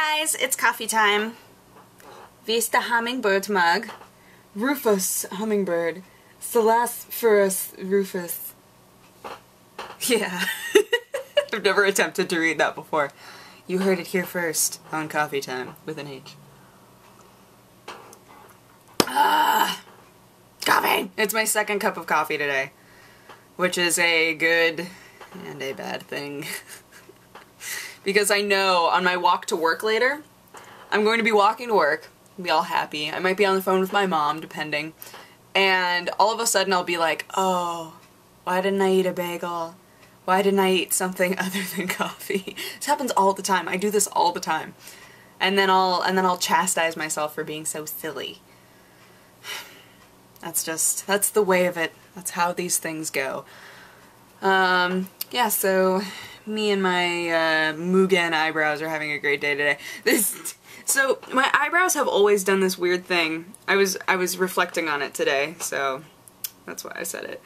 guys, it's coffee time. Vista hummingbird mug. Rufus hummingbird. Celasphorus rufus. Yeah. I've never attempted to read that before. You heard it here first on Coffee Time with an H. Coffee! It's my second cup of coffee today, which is a good and a bad thing. Because I know on my walk to work later, I'm going to be walking to work, be all happy. I might be on the phone with my mom, depending. And all of a sudden I'll be like, oh, why didn't I eat a bagel? Why didn't I eat something other than coffee? This happens all the time. I do this all the time. And then I'll chastise myself for being so silly. That's the way of it. That's how these things go. Yeah, so me and my Mugen eyebrows are having a great day today. So my eyebrows have always done this weird thing. I was reflecting on it today, so that's why I said it.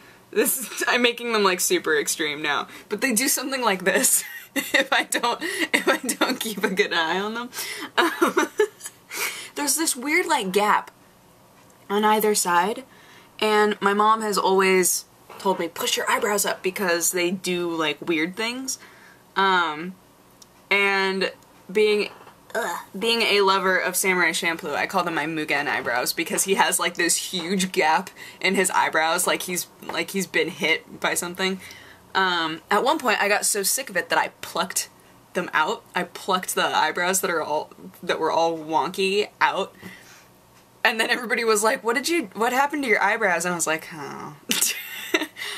I'm making them like super extreme now, but they do something like this if I don't keep a good eye on them. There's this weird like gap on either side, and my mom has always told me push your eyebrows up because they do like weird things. And being a lover of Samurai Champloo, I call them my Mugen eyebrows because he has like this huge gap in his eyebrows, like he's been hit by something. At one point I got so sick of it that I plucked them out. I plucked the eyebrows that were all wonky out. And then everybody was like, what happened to your eyebrows? And I was like, oh.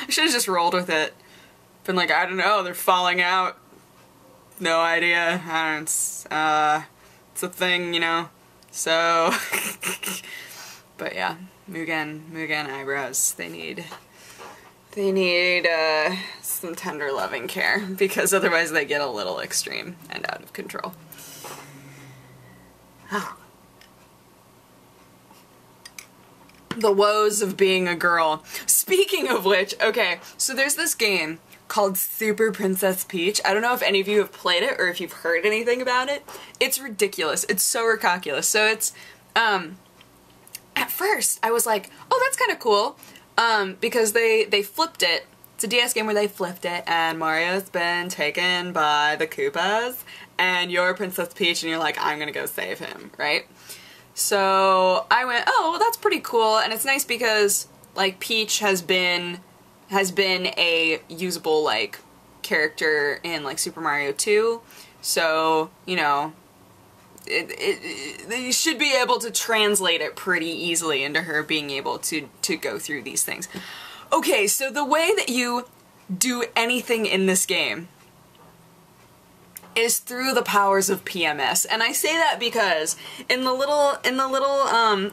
I should have just rolled with it. Been like, I don't know, they're falling out. No idea. It's a thing, you know. So, but yeah, Mugen eyebrows. They need some tender loving care because otherwise they get a little extreme and out of control. Oh. The woes of being a girl. Speaking of which, okay, so there's this game called Super Princess Peach. I don't know if any of you have played it or if you've heard anything about it. It's ridiculous. It's so ridiculous. So it's, at first I was like, oh, that's kind of cool, because they flipped it. It's a DS game where they flipped it, and Mario's been taken by the Koopas, and you're Princess Peach, and you're like, I'm gonna go save him, right? So I went, oh, well, that's pretty cool, and it's nice because, like, Peach has been a usable, like, character in, like, Super Mario 2, so, you know, you should be able to translate it pretty easily into her being able to go through these things. Okay, so the way that you do anything in this game is through the powers of PMS, and I say that because in the little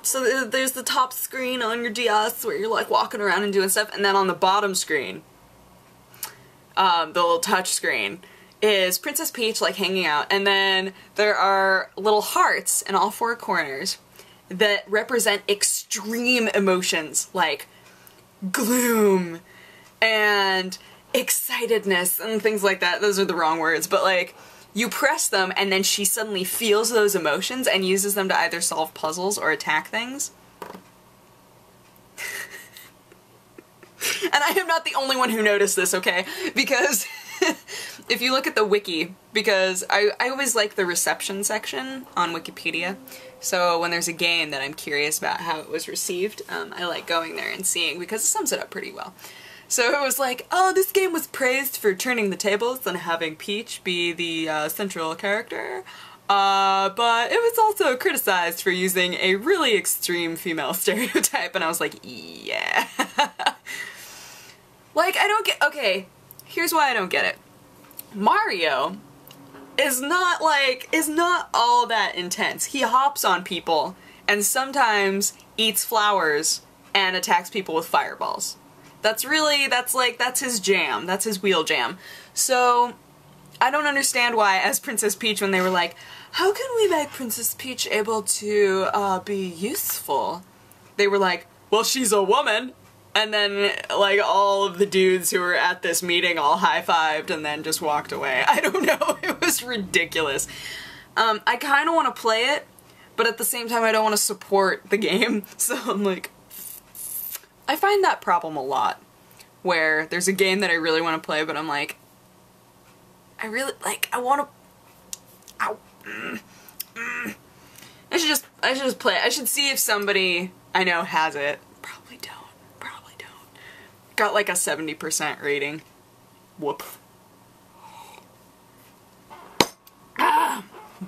so there's the top screen on your DS where you're like walking around and doing stuff, and then on the bottom screen, the little touch screen, is Princess Peach like hanging out, and then there are little hearts in all four corners that represent extreme emotions like gloom and excitedness and things like that. Those are the wrong words, but like, you press them and then she suddenly feels those emotions and uses them to either solve puzzles or attack things. And I am not the only one who noticed this, okay? Because if you look at the wiki, because I always like the reception section on Wikipedia, so when there's a game that I'm curious about how it was received, I like going there and seeing, because it sums it up pretty well. So it was like, oh, this game was praised for turning the tables and having Peach be the central character, but it was also criticized for using a really extreme female stereotype, and I was like, yeah. Like, I don't get, okay, here's why I don't get it. Mario is not all that intense. He hops on people and sometimes eats flowers and attacks people with fireballs. That's his jam. That's his wheel jam. So, I don't understand why, as Princess Peach, when they were like, how can we make Princess Peach able to, be useful? They were like, well, she's a woman. And then, like, all of the dudes who were at this meeting all high-fived and then just walked away. I don't know, it was ridiculous. I kind of want to play it, but at the same time I don't want to support the game, so I'm like... I find that problem a lot, where there's a game that I really want to play, but I'm like... I want to... Ow. I should just play it. I should see if somebody I know has it. Probably don't. Got like a 70% rating. Whoop.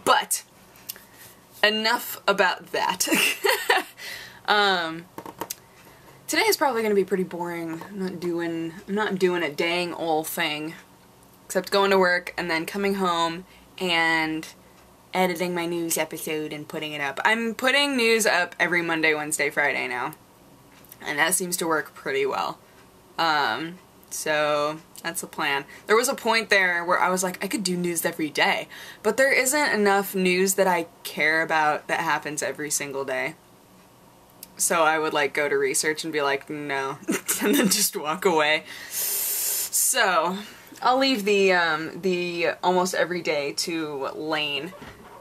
But enough about that. Today is probably gonna be pretty boring. I'm not doing a dang old thing. Except going to work and then coming home and editing my news episode and putting it up. I'm putting news up every Monday, Wednesday, Friday now. And that seems to work pretty well. So that's the plan. There was a point there where I was like, I could do news every day. But there isn't enough news that I care about that happens every single day. So I would like go to research and be like, no. And then just walk away. So I'll leave the almost every day to Lane.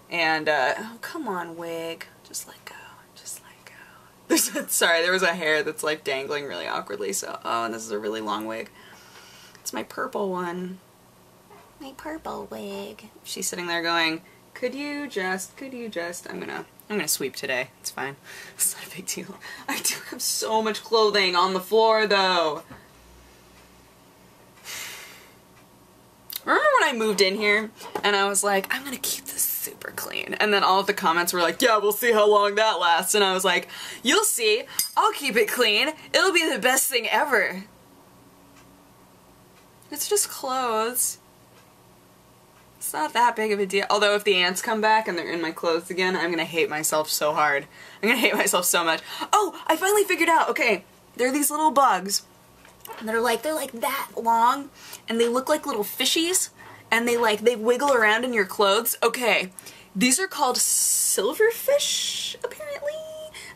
And, oh, come on, wig. Just let go. Just let go. Sorry, there was a hair that's, like, dangling really awkwardly, so, oh, and this is a really long wig. It's my purple one. My purple wig. She's sitting there going, could you just, I'm gonna sweep today. It's fine. It's not a big deal. I do have so much clothing on the floor, though. Remember when I moved in here and I was like, I'm gonna keep this super clean, and then all of the comments were like, yeah, we'll see how long that lasts, and I was like, you'll see, I'll keep it clean, it'll be the best thing ever. It's just clothes. It's not that big of a deal. Although if the ants come back and they're in my clothes again, I'm gonna hate myself so hard. I'm gonna hate myself so much. Oh, I finally figured out, okay, there are these little bugs. And they're like that long, and they look like little fishies, and they wiggle around in your clothes. Okay, these are called silverfish, apparently,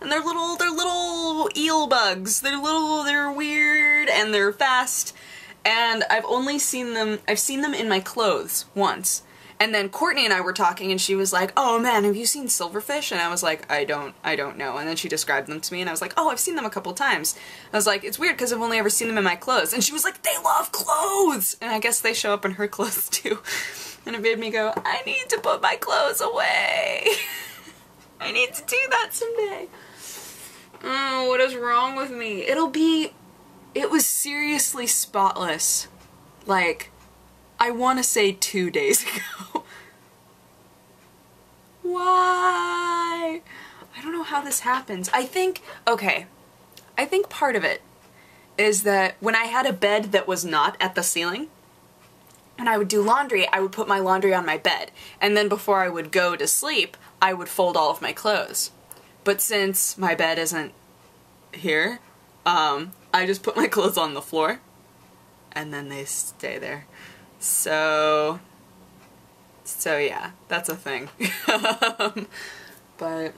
and they're little eel bugs. They're weird, and they're fast, and I've seen them in my clothes once. And then Courtney and I were talking, and she was like, oh man, have you seen silverfish? And I was like, I don't know. And then she described them to me, and I was like, oh, I've seen them a couple times. I was like, it's weird because I've only ever seen them in my clothes. And she was like, they love clothes! And I guess they show up in her clothes too. And it made me go, I need to put my clothes away. I need to do that someday. Oh, what is wrong with me? It was seriously spotless. Like, I want to say 2 days ago. Why? I don't know how this happens. I think part of it is that when I had a bed that was not at the ceiling, and I would do laundry, I would put my laundry on my bed. And then before I would go to sleep, I would fold all of my clothes. But since my bed isn't here, I just put my clothes on the floor, and then they stay there. So yeah, that's a thing. But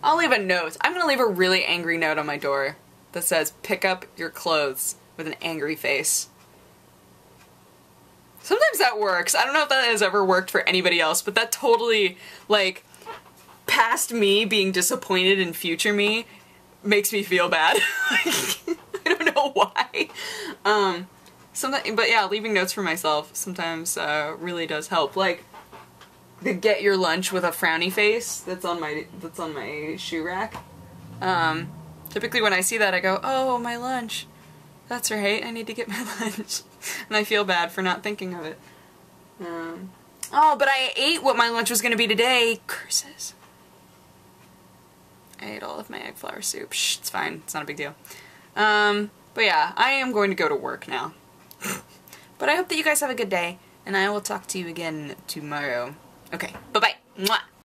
I'll leave a note. I'm gonna leave a really angry note on my door that says, pick up your clothes, with an angry face. Sometimes that works. I don't know if that has ever worked for anybody else, but that totally, like, past me being disappointed in future me makes me feel bad. Like, I don't know why. But yeah, leaving notes for myself sometimes really does help. Like the get your lunch with a frowny face that's on my shoe rack. Typically when I see that I go, oh, my lunch. That's right, I need to get my lunch. And I feel bad for not thinking of it. Oh, but I ate what my lunch was going to be today. Curses. I ate all of my egg flour soup. Shh, it's fine. It's not a big deal. But yeah, I am going to go to work now. But I hope that you guys have a good day, and I will talk to you again tomorrow. Okay, bye-bye. Mwah.